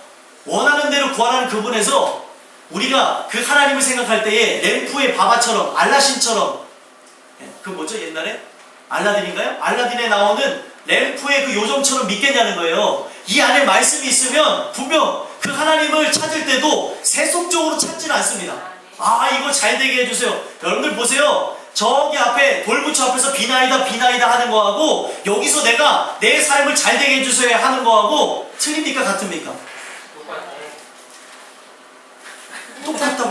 원하는 대로 구하라는 그분에서 우리가 그 하나님을 생각할 때에 램프의 바바처럼 알라신처럼 그 뭐죠 옛날에? 알라딘인가요? 알라딘에 나오는 램프의 그 요정처럼 믿겠냐는 거예요. 이 안에 말씀이 있으면 분명 그 하나님을 찾을 때도 세속적으로 찾지는 않습니다. 아 이거 잘 되게 해주세요. 여러분들 보세요. 저기 앞에 돌부처 앞에서 비나이다 비나이다 하는 거하고 여기서 내가 내 삶을 잘 되게 해주세요 하는 거하고 틀립니까 같습니까?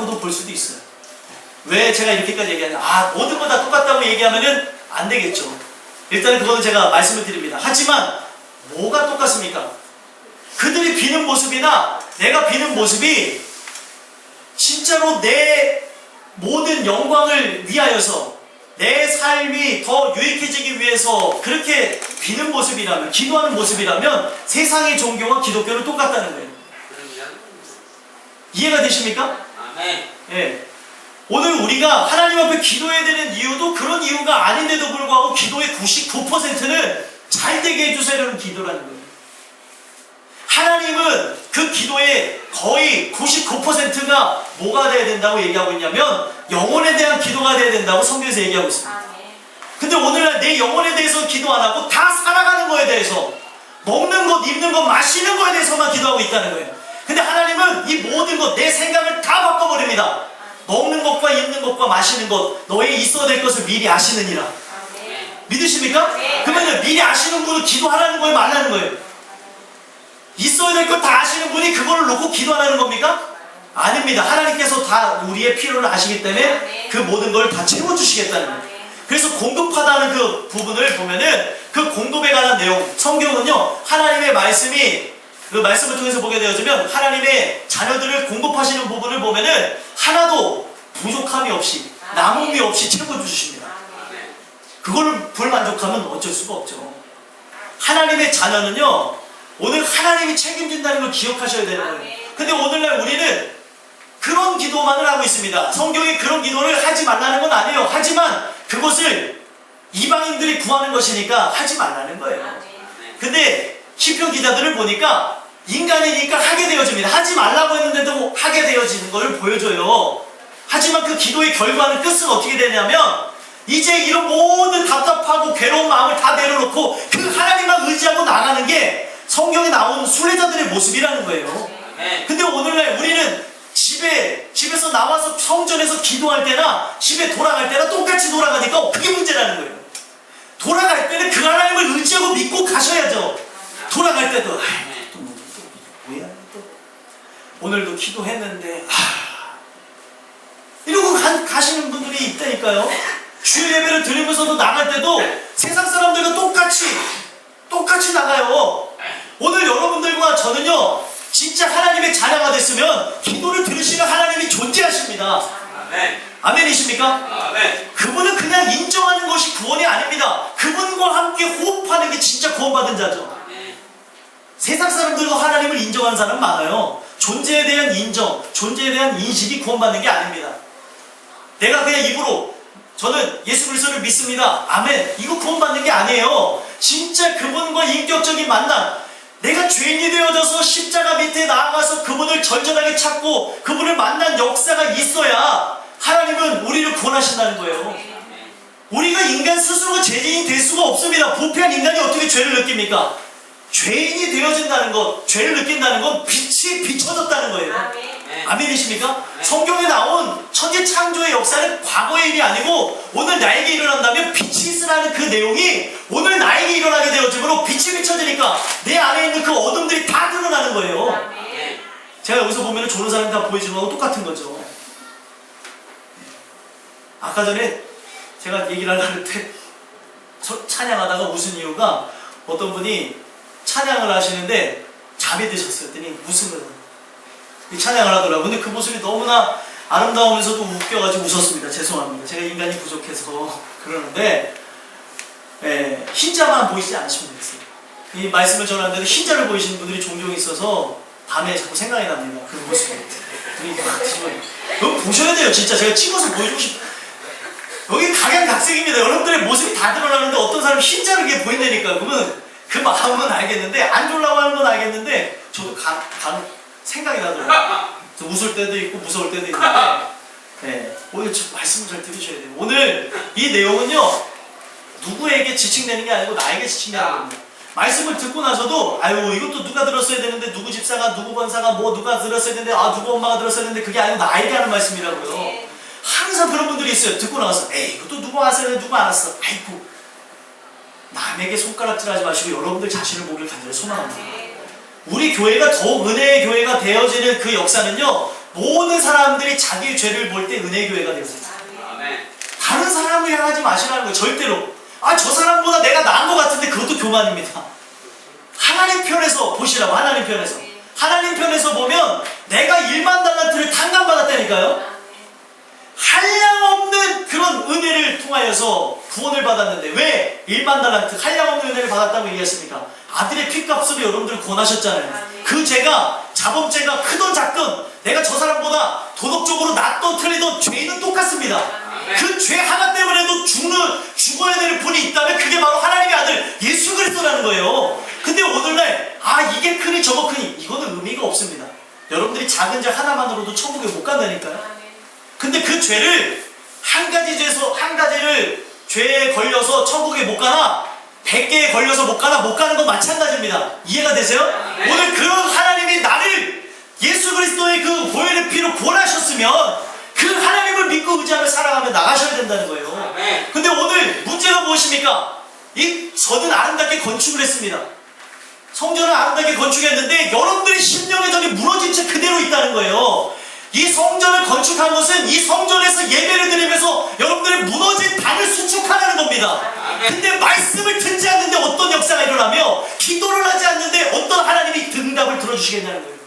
똑같다고도 볼 수도 있어요. 왜 제가 이렇게까지 얘기하냐? 모든 거 다 똑같다고 얘기하면은 안 되겠죠. 일단은 그거는 제가 말씀을 드립니다. 하지만 뭐가 똑같습니까? 그들이 비는 모습이나 내가 비는 모습이 진짜로 내 모든 영광을 위하여서 내 삶이 더 유익해지기 위해서 그렇게 비는 모습이라면, 기도하는 모습이라면 세상의 종교와 기독교는 똑같다는 거예요. 이해가 되십니까? 아멘. 예. 오늘 우리가 하나님 앞에 기도해야 되는 이유도 그런 이유가 아닌데도 불구하고 기도의 99%는 잘 되게 해주세요라는 기도라는 거예요. 하나님은 그 기도의 거의 99%가 뭐가 돼야 된다고 얘기하고 있냐면 영혼에 대한 기도가 돼야 된다고 성경에서 얘기하고 있습니다. 근데 오늘날 내 영혼에 대해서 기도 안 하고 다 살아가는 거에 대해서 먹는 것, 입는 것, 마시는 거에 대해서만 기도하고 있다는 거예요. 근데 하나님은 이 모든 것, 내 생각을 다 바꿔버립니다. 먹는 것과 입는 것과 마시는 것, 너의 있어야 될 것을 미리 아시느니라. 믿으십니까? 그러면 미리 아시는 분은 기도하라는 거예요, 말라는 거예요? 있어야 될 것 다 아시는 분이 그거를 놓고 기도하라는 겁니까? 아닙니다. 하나님께서 다 우리의 필요를 아시기 때문에 그 모든 걸 다 채워주시겠다는 거예요. 그래서 공급하다는 그 부분을 보면은 그 공급에 관한 내용, 성경은요, 하나님의 말씀이 그 말씀을 통해서 보게 되어지면 하나님의 자녀들을 공급하시는 부분을 보면은 하나도 부족함이 없이 남음이 없이 채워주십니다. 그거를 불만족하면 어쩔 수가 없죠. 하나님의 자녀는요, 오늘 하나님이 책임진다는 걸 기억하셔야 되는 거예요. 근데 오늘날 우리는 그런 기도만을 하고 있습니다. 성경에 그런 기도를 하지 말라는 건 아니에요. 하지만 그것을 이방인들이 구하는 것이니까 하지 말라는 거예요. 근데 시편 기자들을 보니까 인간이니까 하게 되어집니다. 하지 말라고 했는데도 하게 되어지는 걸 보여줘요. 하지만 그 기도의 결과는 끝은 어떻게 되냐면 이제 이런 모든 답답하고 괴로운 마음을 다 내려놓고 그 하나님만 의지하고 나가는 게 성경에 나온 순례자들의 모습이라는 거예요. 근데 오늘날 우리는 집에서 나와서 성전에서 기도할 때나 집에 돌아갈 때나 똑같이 돌아가니까 그게 문제라는 거예요. 돌아갈 때는 그 하나님을 의지하고 믿고 가셔야죠. 돌아갈 때도 뭐야 또 오늘도 기도했는데 이러고 가시는 분들이 있다니까요. 주일 예배를 드리면서도 나갈 때도 세상 사람들과 똑같이 나가요. 오늘 여러분들과 저는요, 진짜 하나님의 자녀가 됐으면 기도를 들으시는 하나님이 존재하십니다. 아멘. 아멘이십니까? 아멘. 그분은 그냥 인정하는 것이 구원이 아닙니다. 그분과 함께 호흡하는 게 진짜 구원받은 자죠. 아멘. 세상 사람들도 하나님을 인정하는 사람 많아요. 존재에 대한 인정, 존재에 대한 인식이 구원받는 게 아닙니다. 내가 그냥 입으로 저는 예수 그리스도를 믿습니다. 아멘. 이거 구원받는 게 아니에요. 진짜 그분과 인격적인 만남, 내가 죄인이 되어져서 십자가 밑에 나아가서 그분을 절절하게 찾고 그분을 만난 역사가 있어야 하나님은 우리를 구원하신다는 거예요. 우리가 인간 스스로 죄인이 될 수가 없습니다. 부패한 인간이 어떻게 죄를 느낍니까? 죄인이 되어진다는 것, 죄를 느낀다는 건 빛이 비춰졌다는 거예요. 아멘이십니까? 성경에 나온 천지 창조의 역사는 과거의 일이 아니고 오늘 나에게 일어난다면 빛이 있으라는 그 내용이 오늘 나에게 일어나게 되어지므로 빛이 비춰지니까 내 안에 있는 그 어둠들이 다 드러나는 거예요. 제가 여기서 보면 좋은 사람이 다 보이지는 거하고 똑같은 거죠. 아까 전에 제가 얘기를 하려고 때 찬양하다가 웃은 이유가 어떤 분이 찬양을 하시는데 잠이 드셨어요. 그랬더니 웃으면 찬양을 하더라고요. 근데 그 모습이 너무나 아름다우면서도 웃겨가지고 웃었습니다. 죄송합니다. 제가 인간이 부족해서 그러는데 흰자만 보이지 않으시면 되겠어요. 이 말씀을 전하는데도 흰자를 보이시는 분들이 종종 있어서 밤에 자꾸 생각이 납니다. 그 모습이. 여러분 보셔야 돼요. 진짜 제가 찍어서 보여주고 싶어요. 여기 각양각색입니다. 여러분들의 모습이 다 드러나는데 어떤 사람은 흰자를 이렇게 보인다니까. 그러면 그 마음은 알겠는데 안 좋으려고 하는 건 알겠는데 저도 간혹 생각이 나더라고요. 웃을 때도 있고 무서울 때도 있는데 오늘 말씀을 잘 들으셔야 돼요. 오늘 이 내용은요, 누구에게 지칭되는 게 아니고 나에게 지칭되는 겁니다. 말씀을 듣고 나서도 아유 이것도 누가 들었어야 되는데 누구 집사가 누구 권사가 뭐 누가 들었어야 되는데 누구 엄마가 들었어야 되는데 그게 아니고 나에게 하는 말씀이라고요. 항상 그런 분들이 있어요. 듣고 나서 에이 이것도 누구 알았어야 되는데 누구 알았어. 아이고 남에게 손가락질하지 마시고 여러분들 자신을 보길 간절히 소망합니다. 우리 교회가 더욱 은혜의 교회가 되어지는 그 역사는요, 모든 사람들이 자기의 죄를 볼 때 은혜의 교회가 되었습니다. 다른 사람을 향하지 마시라는 거예요. 절대로. 아, 저 사람보다 내가 나은 것 같은데 그것도 교만입니다. 하나님 편에서 보시라고. 하나님 편에서. 하나님 편에서 보면 내가 1만 달란트를 탕감받았다니까요. 한량없는 그런 은혜를 통하여서 구원을 받았는데 왜 1만 달란트 한량없는 은혜를 받았다고 얘기했습니까? 아들의 피값으로 여러분들 구원하셨잖아요. 그 죄가 자범죄가 크던 작건 내가 저 사람보다 도덕적으로 낫던 틀리던 죄는 똑같습니다. 그 죄 하나 때문에도 죽어야 되는 분이 있다면 그게 바로 하나님의 아들 예수 그리스도라는 거예요. 근데 오늘날 이게 크니 저거 크니 이거는 의미가 없습니다. 여러분들이 작은 죄 하나만으로도 천국에 못 간다니까요. 근데 그 죄를 한 가지를 죄에 걸려서 천국에 못 가나 100개에 걸려서 못 가는 건 마찬가지입니다. 이해가 되세요? 오늘 그 하나님이 나를 예수 그리스도의 그 보혈의 피로 구원하셨으면 그 하나님을 믿고 의지하며 살아가며 나가셔야 된다는 거예요. 근데 오늘 문제가 무엇입니까? 저는 아름답게 건축을 했습니다. 성전을 아름답게 건축했는데 여러분들의 심령의 전이 무너진 채 그대로 있다는 거예요. 이 성전을 건축한 것은 이 성전에서 예배를 드리면서 여러분들의 무너진 단을 수축하라는 겁니다. 근데 말씀을 듣지 않는데 어떤 역사가 일어나며 기도를 하지 않는데 어떤 하나님이 응답을 들어주시겠냐는 거예요.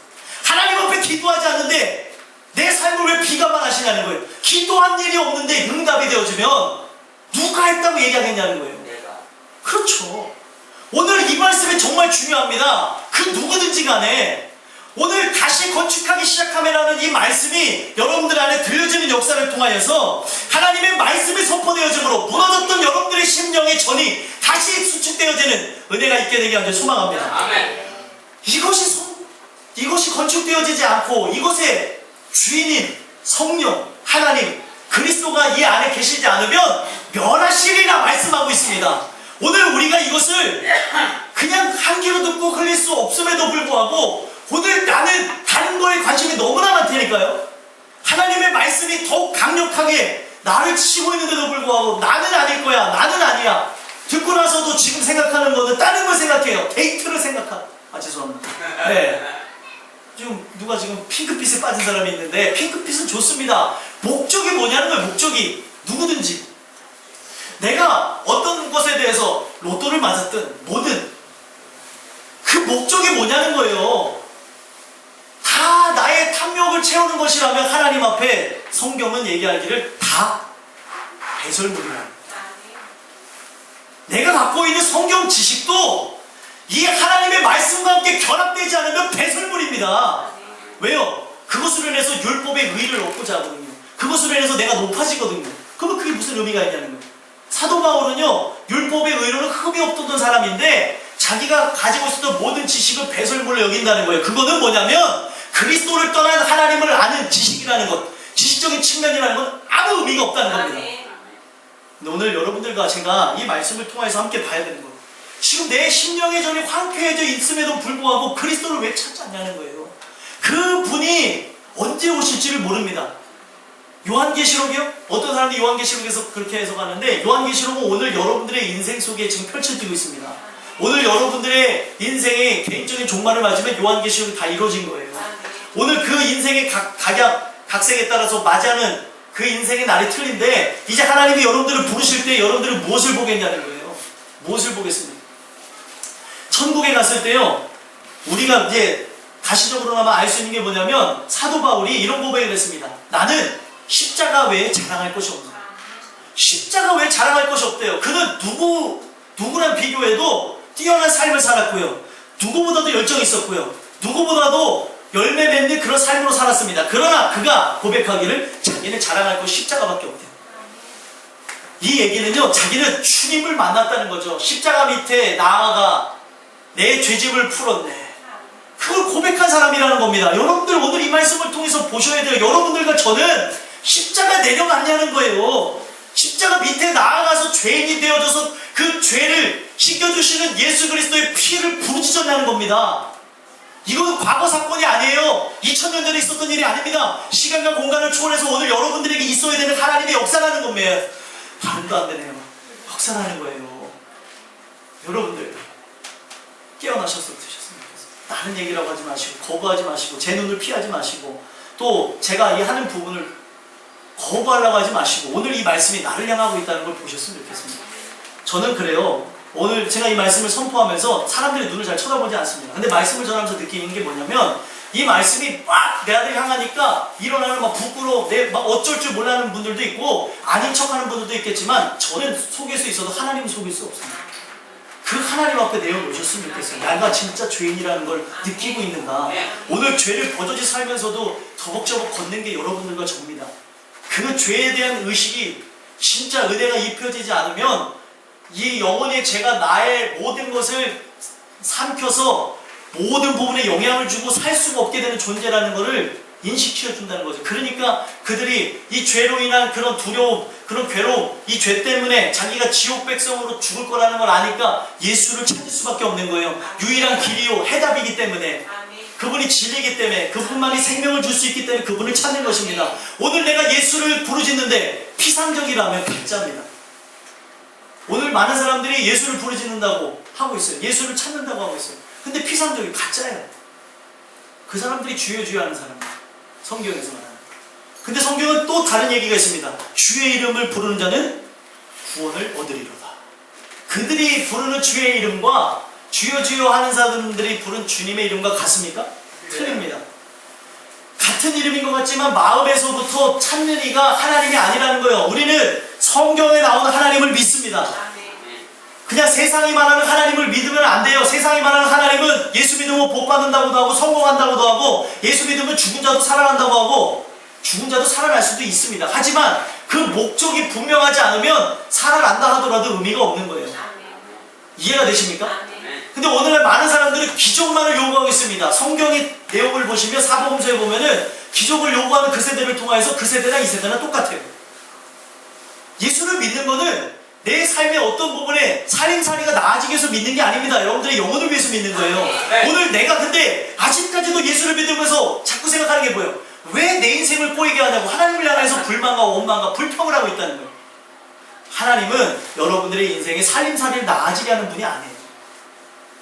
하나님 앞에 기도하지 않는데 내 삶을 왜 비관만 하시냐는 거예요. 기도한 일이 없는데 응답이 되어주면 누가 했다고 얘기하겠냐는 거예요. 그렇죠. 오늘 이 말씀이 정말 중요합니다. 그 누구든지 간에 오늘 다시 건축하기 시작하면라는 이 말씀이 여러분들 안에 들려지는 역사를 통하여서 하나님의 말씀이 선포되어짐으로 무너졌던 여러분들의 심령의 전이 다시 수축되어지는 은혜가 있게 되게 하길 소망합니다. 아멘. 이것이 건축되어지지 않고 이것의 주인인 성령 하나님 그리스도가 이 안에 계시지 않으면 멸하시리라 말씀하고 있습니다. 오늘 우리가 이것을 그냥 한 귀로 듣고 흘릴 수 없음에도 불구하고 오늘 나는 다른 거에 관심이 너무나 많다니까요. 하나님의 말씀이 더욱 강력하게 나를 치고 있는데도 불구하고 나는 아닐 거야, 나는 아니야. 듣고 나서도 지금 생각하는 거는 다른 걸 생각해요. 데이트를 죄송합니다. 네. 누가 지금 핑크빛에 빠진 사람이 있는데 핑크빛은 좋습니다. 목적이 뭐냐는 거예요. 목적이 누구든지 내가 어떤 것에 대해서 로또를 맞았든 뭐든 그 목적이 뭐냐는 거예요. 다 나의 탐욕을 채우는 것이라면 하나님 앞에 성경은 얘기하기를 다 배설물이라. 내가 갖고 있는 성경 지식도 이 하나님의 말씀과 함께 결합되지 않으면 배설물입니다. 왜요? 그것으로 인해서 율법의 의의를 얻고자 하거든요. 그것으로 인해서 내가 높아지거든요. 그러면 그게 무슨 의미가 있냐는 거예요. 사도 바울은요, 율법의 의의로는 흠이 없던 사람인데 자기가 가지고 있었던 모든 지식을 배설물로 여긴다는 거예요. 그거는 뭐냐면 그리스도를 떠난 하나님을 아는 지식이라는 것, 지식적인 측면이라는 건 아무 의미가 없다는 겁니다. 근데 오늘 여러분들과 제가 이 말씀을 통해서 함께 봐야 되는 거예요. 지금 내 심령의 전이 황폐해져 있음에도 불구하고 그리스도를 왜 찾지 않냐는 거예요. 그 분이 언제 오실지를 모릅니다. 요한계시록이요? 어떤 사람들이 요한계시록에서 그렇게 해석하는데 요한계시록은 오늘 여러분들의 인생 속에 지금 펼쳐지고 있습니다. 오늘 여러분들의 인생의 개인적인 종말을 맞으면 요한계시록이 다 이루어진 거예요. 오늘 그 인생의 각색에 따라서 맞이하는 그 인생의 날이 틀린데 이제 하나님이 여러분들을 부르실 때 여러분들은 무엇을 보겠냐는 거예요. 무엇을 보겠습니까? 천국에 갔을 때요, 우리가 이제 가시적으로나마 알 수 있는 게 뭐냐면 사도 바울이 이런 고백을 했습니다. 나는 십자가 외에 자랑할 것이 없다. 십자가 외에 자랑할 것이 없대요. 그는 누구랑 비교해도 뛰어난 삶을 살았고요. 누구보다도 열정이 있었고요. 누구보다도 열매 맺는 그런 삶으로 살았습니다. 그러나 그가 고백하기를 자기는 자랑할 것이 십자가밖에 없대요. 이 얘기는요, 자기는 주님을 만났다는 거죠. 십자가 밑에 나아가 내 죄짐을 풀었네. 그걸 고백한 사람이라는 겁니다. 여러분들 오늘 이 말씀을 통해서 보셔야 돼요. 여러분들과 저는 십자가 내려갔냐는 거예요. 십자가 밑에 나아가서 죄인이 되어져서 그 죄를 씻겨주시는 예수 그리스도의 피를 부르짖었냐는 겁니다. 이건 과거 사건이 아니에요. 2000년 전에 있었던 일이 아닙니다. 시간과 공간을 초월해서 오늘 여러분들에게 있어야 되는 하나님의 역사라는 겁니다. 발음도 안 되네요. 역사라는 거예요. 여러분들 깨어나셨으면 좋겠습니다. 다른 얘기라고 하지 마시고 거부하지 마시고 제 눈을 피하지 마시고 또 제가 이 하는 부분을 거부하려고 하지 마시고 오늘 이 말씀이 나를 향하고 있다는 걸 보셨으면 좋겠습니다. 저는 그래요. 오늘 제가 이 말씀을 선포하면서 사람들의 눈을 잘 쳐다보지 않습니다. 근데 말씀을 전하면서 느끼는 게 뭐냐면 이 말씀이 막 내를 향하니까 일어나는 막 부끄러워 막 어쩔 줄 몰라하는 분들도 있고 아닌 척하는 분들도 있겠지만 저는 속일 수 있어도 하나님은 속일 수 없습니다. 그 하나님 앞에 내어놓으셨으면 좋겠어요. 내가 진짜 죄인이라는 걸 느끼고 있는가. 오늘 죄를 버젓이 살면서도 저벅저벅 걷는 게 여러분들과 저입니다. 그 죄에 대한 의식이 진짜 은혜가 입혀지지 않으면 이 영혼의 죄가 나의 모든 것을 삼켜서 모든 부분에 영향을 주고 살 수가 없게 되는 존재라는 것을 인식시켜준다는 거죠. 그러니까 그들이 이 죄로 인한 그런 두려움, 그런 괴로움, 이 죄 때문에 자기가 지옥 백성으로 죽을 거라는 걸 아니까 예수를 찾을 수밖에 없는 거예요. 유일한 길이요 해답이기 때문에, 그분이 진리이기 때문에, 그분만이 생명을 줄 수 있기 때문에 그분을 찾는 것입니다. 오늘 내가 예수를 부르짖는데 피상적이라면 가짜입니다. 오늘 많은 사람들이 예수를 부르짖는다고 하고 있어요. 예수를 찾는다고 하고 있어요. 근데 피상적이 가짜예요. 그 사람들이 주여 주여 하는 사람이에요. 성경에서 말하는. 근데 성경은 또 다른 얘기가 있습니다. 주의 이름을 부르는 자는 구원을 얻으리로다. 그들이 부르는 주의 이름과 주여 주여 하는 사람들이 부른 주님의 이름과 같습니까? 틀립니다. 같은 이름인 것 같지만 마음에서부터 찾는 이가 하나님이 아니라는 거예요. 우리는 성경에 나오는 하나님을 믿습니다. 그냥 세상이 말하는 하나님을 믿으면 안 돼요. 세상이 말하는 하나님은 예수 믿으면 복 받는다고도 하고 성공한다고도 하고 예수 믿으면 죽은 자도 살아난다고 하고 죽은 자도 살아날 수도 있습니다. 하지만 그 목적이 분명하지 않으면 살아난다 하더라도 의미가 없는 거예요. 이해가 되십니까? 근데 오늘날 많은 사람들은 기적만을 요구하고 있습니다. 성경의 내용을 보시면 사복음서에 보면은 기적을 요구하는 그 세대를 통해서 그 세대랑 이 세대랑 똑같아요. 예수를 믿는 거는 내 삶의 어떤 부분에 살림살이가 나아지기 위해서 믿는 게 아닙니다. 여러분들의 영혼을 위해서 믿는 거예요. 네. 오늘 내가 근데 아직까지도 예수를 믿으면서 자꾸 생각하는 게 뭐예요? 왜 내 인생을 꼬이게 하냐고 하나님을 향해서 불만과 원망과 불평을 하고 있다는 거예요. 하나님은 여러분들의 인생에 살림살이를 나아지게 하는 분이 아니에요.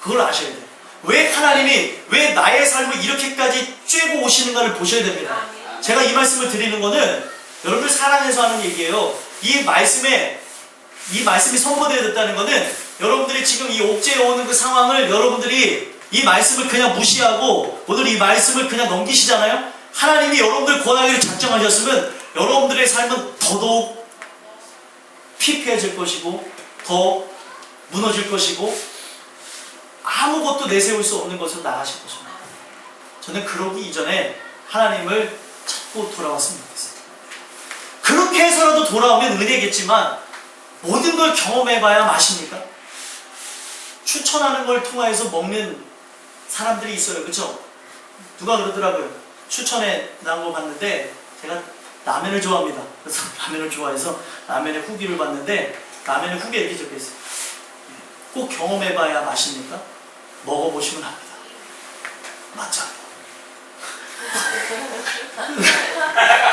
그걸 아셔야 돼요. 왜 하나님이 왜 나의 삶을 이렇게까지 쬐고 오시는가를 보셔야 됩니다. 제가 이 말씀을 드리는 거는 여러분을 사랑해서 하는 얘기예요. 이 말씀이 선포되어졌다는 것은 여러분들이 지금 이 옥죄해 오는 그 상황을 여러분들이 이 말씀을 그냥 무시하고 오늘 이 말씀을 그냥 넘기시잖아요. 하나님이 여러분들 권하기를 작정하셨으면 여러분들의 삶은 더더욱 피폐해질 것이고 더 무너질 것이고 아무것도 내세울 수 없는 것으로 나가실 것입니다. 저는 그러기 이전에 하나님을 찾고 돌아왔으면 좋겠어요. 그렇게 해서라도 돌아오면 은혜겠지만 모든 걸 경험해봐야 맛입니까? 추천하는 걸 통해서 먹는 사람들이 있어요. 그쵸? 누가 그러더라고요. 추천에 나온 거 봤는데 제가 라면을 좋아합니다. 그래서 라면을 좋아해서 라면의 후기를 봤는데 라면의 후기에 이렇게 적혀있어요. 꼭 경험해봐야 맛입니까? 먹어보시면 합니다. 맞죠?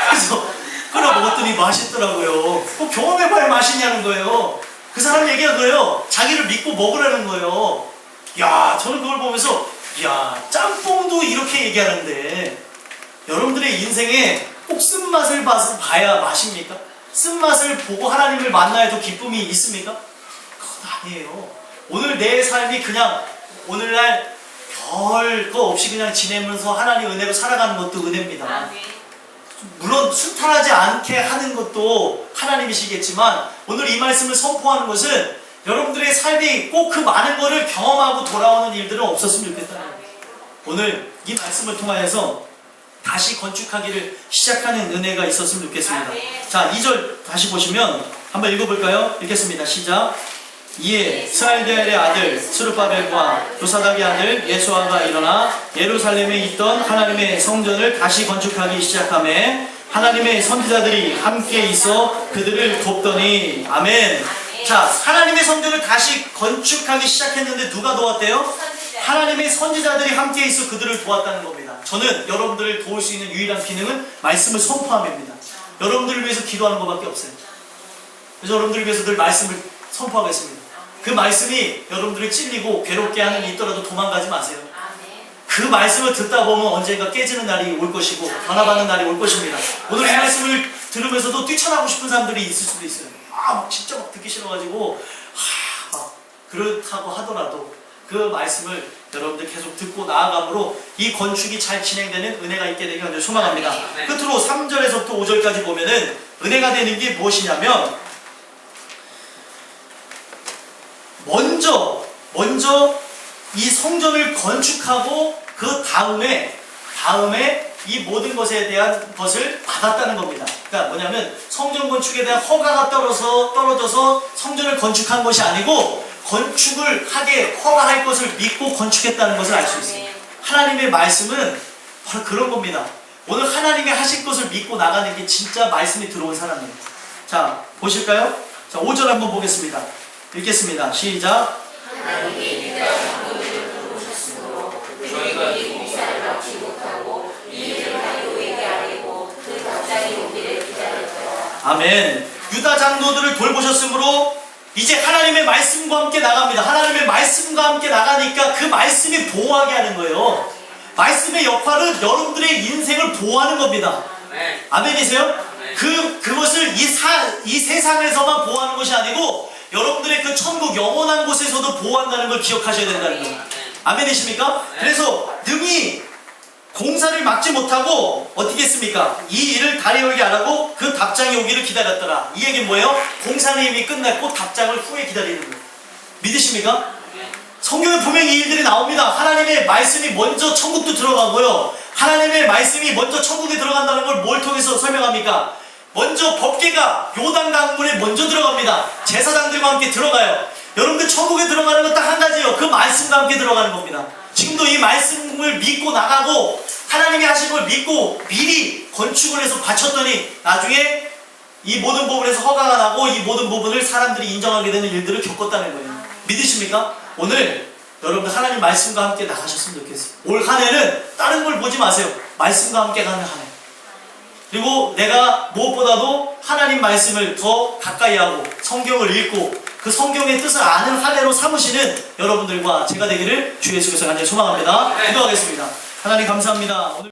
그래서 끓여 먹었더니 맛있더라고요. 꼭 경험해봐야 맛있냐는 거예요. 그 사람 얘기가 그래요. 자기를 믿고 먹으라는 거예요. 야, 저는 그걸 보면서 야, 짬뽕도 이렇게 얘기하는데 여러분들의 인생에 꼭 쓴맛을 봐야 맛입니까? 쓴맛을 보고 하나님을 만나야 더 기쁨이 있습니까? 그건 아니에요. 오늘 내 삶이 그냥 오늘날 별거 없이 그냥 지내면서 하나님 은혜로 살아가는 것도 은혜입니다. 물론 순탄하지 않게 하는 것도 하나님이시겠지만 오늘 이 말씀을 선포하는 것은 여러분들의 삶이 꼭 그 많은 것을 경험하고 돌아오는 일들은 없었으면 좋겠다는 거예요. 오늘 이 말씀을 통하여서 다시 건축하기를 시작하는 은혜가 있었으면 좋겠습니다. 자, 2절 다시 보시면 한번 읽어볼까요? 읽겠습니다. 시작. 이에 스알델의 아들 스룹바벨과 조사닥의 아들 예수아가 일어나 예루살렘에 있던 하나님의 성전을 다시 건축하기 시작하며 하나님의 선지자들이 함께 있어 그들을 돕더니 아멘. 자, 하나님의 성전을 다시 건축하기 시작했는데 누가 도왔대요? 하나님의 선지자들이 함께 있어 그들을 도왔다는 겁니다. 저는 여러분들을 도울 수 있는 유일한 기능은 말씀을 선포함입니다. 여러분들을 위해서 기도하는 것밖에 없어요. 그래서 여러분들을 위해서 늘 말씀을 선포하겠습니다. 그 말씀이 여러분들을 찔리고 괴롭게 하는 일 있더라도 도망가지 마세요. 그 그 말씀을 듣다 보면 언젠가 깨지는 날이 올 것이고 변화받는 날이 올 것입니다. 오늘 이 말씀을 들으면서도 뛰쳐나고 싶은 사람들이 있을 수도 있어요. 막 진짜 막 듣기 싫어가지고 막 그렇다고 하더라도 그 말씀을 여러분들 계속 듣고 나아감으로 이 건축이 잘 진행되는 은혜가 있게 되길 간절히 소망합니다. 끝으로 3절에서부터 5절까지 보면은 은혜가 되는 게 무엇이냐면 먼저 이 성전을 건축하고 그 다음에 이 모든 것에 대한 것을 받았다는 겁니다. 그러니까 뭐냐면 성전 건축에 대한 허가가 떨어져서 성전을 건축한 것이 아니고 건축을 하게 허가할 것을 믿고 건축했다는 것을 알 수 있습니다. 하나님의 말씀은 바로 그런 겁니다. 오늘 하나님이 하실 것을 믿고 나가는 게 진짜 말씀이 들어온 사람입니다. 자, 보실까요? 자, 5절 한번 보겠습니다. 읽겠습니다. 시작. 하나님이 유다 장로들을 부르셨으므로 그들이 이 공사를 마치 못하고 이 일을 하려고 아니고 그 답장이 오기를 기다렸더라. 아멘. 유다 장로들을 돌보셨으므로 이제 하나님의 말씀과 함께 나갑니다. 하나님의 말씀과 함께 나가니까 그 말씀이 보호하게 하는 거예요. 말씀의 역할은 여러분들의 인생을 보호하는 겁니다. 아멘이세요? 그것을 이 세상에서만 보호하는 것이 아니고 여러분들의 그 천국 영원한 곳에서도 보호한다는 걸 기억하셔야 된다는 거예요. 아멘이십니까? 그래서 능히 공사를 막지 못하고 어떻게 했습니까? 이 일을 다리올게 안 하고 그 답장이 오기를 기다렸더라. 이 얘기는 뭐예요? 공사는 이미 끝났고 답장을 후에 기다리는 거예요. 믿으십니까? 성경에 분명히 이 일들이 나옵니다. 하나님의 말씀이 먼저 천국도 들어가고요. 하나님의 말씀이 먼저 천국에 들어간다는 걸 뭘 통해서 설명합니까? 먼저 법궤가 요단 강물에 먼저 들어갑니다. 제사장들과 함께 들어가요. 여러분들 천국에 들어가는 건 딱 한 가지예요. 그 말씀과 함께 들어가는 겁니다. 지금도 이 말씀을 믿고 나가고 하나님이 하신 걸 믿고 미리 건축을 해서 바쳤더니 나중에 이 모든 부분에서 허가가 나고 이 모든 부분을 사람들이 인정하게 되는 일들을 겪었다는 거예요. 믿으십니까? 오늘 여러분들 하나님 말씀과 함께 나가셨으면 좋겠어요. 올 한 해는 다른 걸 보지 마세요. 말씀과 함께 가는 한 해. 그리고 내가 무엇보다도 하나님 말씀을 더 가까이 하고 성경을 읽고 그 성경의 뜻을 아는 한 해로 삼으시는 여러분들과 제가 되기를 주 예수 그리스도 간절히 소망합니다. 기도하겠습니다. 하나님 감사합니다. 오늘